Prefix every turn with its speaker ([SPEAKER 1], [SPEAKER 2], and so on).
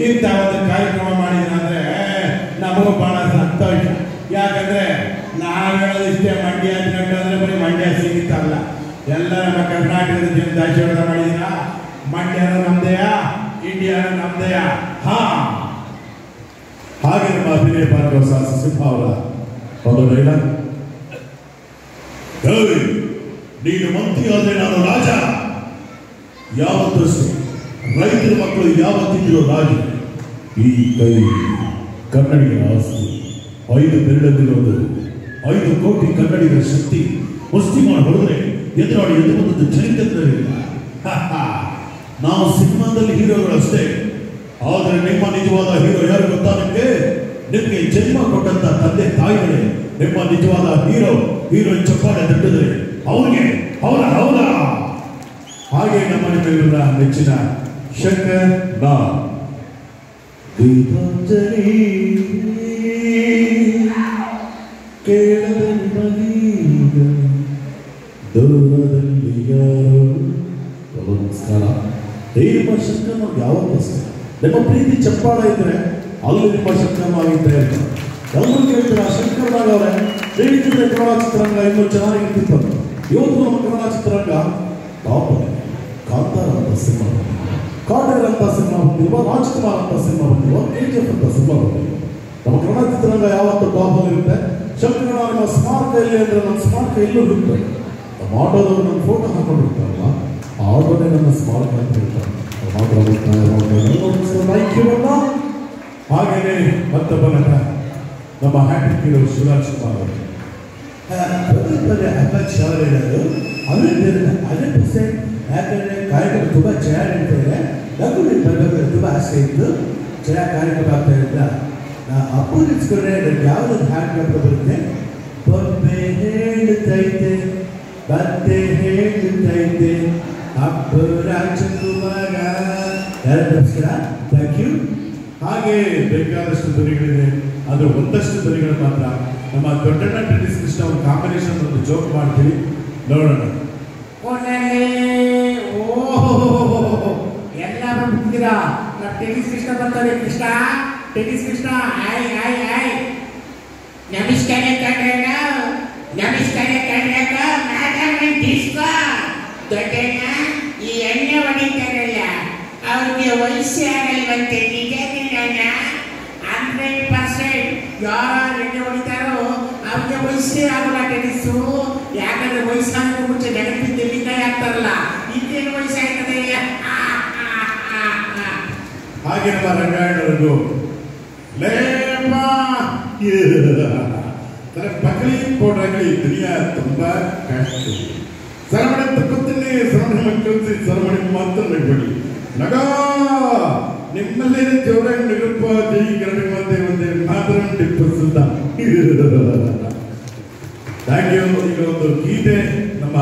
[SPEAKER 1] ಇಂಥ ಒಂದು ಕಾರ್ಯಕ್ರಮ ಮಾಡಿದ್ರೆ ನಮಗೂ ಬಹಳ ಸಂತೋಷ. ಯಾಕಂದ್ರೆ ನಾವು ಹೇಳೋದಿಷ್ಟೇ, ಮಂಡ್ಯ ಅಂದ್ರೆ ಬರೀ ಮಂಡ್ಯ ಸೀಮಿತ ಅಲ್ಲ, ಎಲ್ಲ ನಮ್ಮ ಕರ್ನಾಟಕದ ಜನತೆ ಆಶೀರ್ವಾದ ಮಾಡಿದಿರ. ಮಂಡ್ಯನೂ ನಮ್ದೆಯ, ಇಂಡಿಯಾನು ನಮ್ದೆಯ. ಹಾಗೆ ನಮ್ಮ ಅಭಿನಯ ಪಾತ್ರ ಸಿಂಹ ಅವರ ಒಂದು ಡೈಲಾಗ್, ನೀನು ಮಂತ್ರಿ ಆದ್ರೆ ನಾನು ರಾಜ. ಯಾವತ್ತೂ ರೈತರ ಮಕ್ಕಳು ಯಾವತ್ತಿದ್ರು ರಾಜ. ಈ ಕೈ ಕನ್ನಡಿಗರ ಆಸ್ತಿ, 5 ಬೆರಳಲ್ಲಿರೋದು 5 ಕೋಟಿ ಕನ್ನಡಿಗರ ಶಕ್ತಿ. ಮುಷ್ಟಿ ಮಾಡಿ ಹೊಡೆದ್ರೆ ಎದುರಾಡಿ ಎದ್ದು ಬಂದದ್ದು ಚರಿತ್ರವಿಲ್ಲ. ನಾವು ಸಿನಿಮಾದಲ್ಲಿ ಹೀರೋಗಳಷ್ಟೇ, ಆದರೆ ನಿಮ್ಮ ನಿಜವಾದ ಹೀರೋ ಯಾರು ಗೊತ್ತಾ ನಿಮಗೆ? ನಿಮಗೆ ಜನ್ಮ ಕೊಟ್ಟಂತ ತಂದೆ ತಾಯಿಗಳೇ ನಿಮ್ಮ ನಿಜವಾದ ಹೀರೋ. ಹೀರೋಯಿನ್ ಚಪ್ಪಾಳೆ ತಟ್ಟಿದ್ರೆ ಅವ್ರಿಗೆ ಅವರ ಅವರ. ಹಾಗೆ ನಮ್ಮ ನಿಮ್ಮೆಲ್ಲರ ನೆಚ್ಚಿನ ಶಂಕರ್ ನಾಗ್, ಗೀತಾಂಜಲಿ ಕೇಳದಲ್ಲಿ ದೂರದಲ್ಲಿ ಯಾರು. ನಮಸ್ಕಾರ. ನಿಮ್ಮ ಶಂಕರ್ ನಾಗ್ ಯಾವತ್ತೂ ನಿಮ್ಮ ಪ್ರೀತಿ ಚಪ್ಪಾಳ ಇದ್ರೆ ಅಲ್ಲಿ ನಿಮ್ಮ ಶಂಕರ್ ನಾಗ್ ಇದ್ದೇ ಇರ್ತಾರೆ. ಎಲ್ಲರೂ ಕೇಳ್ತೀರ ಶಂಕರ್ ನಾಗ್ ಅವರೇ ಹೇಳಿದ್ರೆ ಕನ್ನಡ ಚಿತ್ರರಂಗ ಇನ್ನೂ ಚೆನ್ನಾಗಿರ್ತಿತ್ತು. ಇವತ್ತು ನಮ್ಮ ಕನ್ನಡ ಚಿತ್ರರಂಗ ಟಾಪ್. ಕಾಂತಾರ ಅಂತ ಸಿನಿಮಾ, ಕಾಟೇರ್ ಅಂತ ಸಿನಿಮಾ ಬಂದಿರುವ, ರಾಜ್ಕುಮಾರ್ ಅಂತ ಸಿನಿಮಾ ಬಂದಿರುವ, KGF ಅಂತ ಸಿನಿಮಾ ಬಂದಿರುವ. ನಮ್ಮ ಕನ್ನಡ ಚಿತ್ರರಂಗ ಯಾವತ್ತು ಟಾಪ್ ಆಗಿರುತ್ತೆ. ಶಂಕರ್ ನಾಗ್ ನಿಮ್ಮ ಸ್ಮಾರಕ ಎಲ್ಲಿ ಅಂದ್ರೆ ನಮ್ಮ ಸ್ಮಾರಕ ಎಲ್ಲೂ ಇರುತ್ತೆ. ನಮ್ಮ ಆಟೋದವರು ನನ್ನ ಫೋಟೋ ಹಾಕೊಂಡಿರ್ತಾರಲ್ಲ, ಆ ಆಟೋನೇ ನನ್ನ ಸ್ಮಾರಕ ಅಂತ ಹೇಳ್ತಾರೆ. ಹಾಗೇನೆ ಮತ್ತೊಬ್ಬ ನಟ ನಮ್ಮ ಹ್ಯಾಟ್ರಿಕ್ ಹೀರೋ ಶಿವರಾಜ್ ಕುಮಾರ್ ಅವರು. ಅಪೇಕ್ಷೆ ಅವರು ಹೇಳೋದು 100% ಯಾಕಂದರೆ ಕಾರ್ಯಕ್ರಮ ತುಂಬ ಚೆನ್ನಾಗಿ ನಡೀತಾ ಇದೆ. ನನಗೂ ನೀವು ಬರಬೇಕು ತುಂಬ ಆಸೆ ಇತ್ತು. ಚೆನ್ನಾಗಿ ಕಾರ್ಯಕ್ರಮ ಆಗ್ತಾ ಇದ್ದ. ನಾ ಅಪ್ಪು ನಿಲ್ಸ್ಕೊಂಡ್ರೆ ನನಗೆ ಯಾವುದೊಂದು ಹಾಡು ಬರುತ್ತೆ. ಬೊಬ್ಬೆ ಹೇಳ್ತೈತೆ ಬತ್ತೆ ಹೇಳ್ತೈತೆ ಅಪ್ಪು ರಾಜಕುಮಾರ. ನಮಸ್ಕಾರ, ಥ್ಯಾಂಕ್ ಯು. ಹಾಗೆ ಬೇಕಾದಷ್ಟು ಧ್ವನಿಗಳಿದೆ, ಆದರೆ ಒಂದಷ್ಟು ಧ್ವನಿಗಳು ಮಾತ್ರ ನಮ್ಮ ದೊಡ್ಡಣ್ಣ ಟೆನ್ನಿಸ್ ಕೃಷ್ಣ ಒಂದು ಕಾಂಬಿನೇಷನ್ ಒಂದು ಜೋಕ್ ಮಾಡ್ತೀವಿ, ನೋಡೋಣ.
[SPEAKER 2] ಎಲ್ಲರೂ ಬಿಡ್ತೀರಾ? ನಮ್ಮ ಟೆನ್ನಿಸ್ ಕೃಷ್ಣ ಬರ್ತಾರೆ. ಕೃಷ್ಣ, ಟೆನ್ನಿಸ್ ಕೃಷ್ಣ, ನಮಸ್ಕಾರ ಕಣ್ಣ, ನಮಸ್ಕಾರ ಕಣ್ಣ, ದೊಡ್ಡಣ್ಣ ಈ ಎಣ್ಣೆ ಹೊಡಿತಾರಲ್ಲ ಅವ್ರಿಗೆ ವಯಸ್ಸು ಆಗಲ್ವಂತೆ. ನಿಜ 100% ಯಾರು ಎಣ್ಣೆ ಹೊಡಿತಾರೋ ಅವ್ರಿಗೆ ವಯಸ್ಸೇ ಆಗಲ್ಲ ಟೆನಿಸ್ಸು. ಯಾಕಂದ್ರೆ ವಯಸ್ಸಾಗ ಮುಂಚೆ ನೆನಪಿದ್ದ ಎಲ್ಲಿಕಾಯಿ ಆಗ್ತಾರಲ್ಲ, ಇನ್ನೇನು ವಯಸ್ಸಾಗ್ತದೆ.
[SPEAKER 1] ಹಾಗೆ ನಮ್ಮ ರಂಗಾಯಣವ್ರಿಗೂ ಪಕಳಿ ಪೋಟಾಗಲಿ ದುನಿಯಾ ತುಂಬಾ ಕಷ್ಟ. ಸರಮಣಿ ತಕ್ಕೊತೀನಿ, ಸರಮಣಿ ಮಕ್ಕಳಿಸಿ, ಸರಮಣಿ ಮಾತ್ರ ನಗಬೇಡಿ. ನಗ ನಿಮ್ಮಲ್ಲೇ ಜೋರಾಗಿ ನಗಪ್ಪ. ಜೈ ಕನ್ನಡ ಮತ್ತೆ ಒಂದೇ ಮಾತ್ರ ಟಿಪ್ಪು ಸುಲ್ತಾನ್. Thank you. ಈಗ ಒಂದು ಗೀತೆ ನಮ್ಮ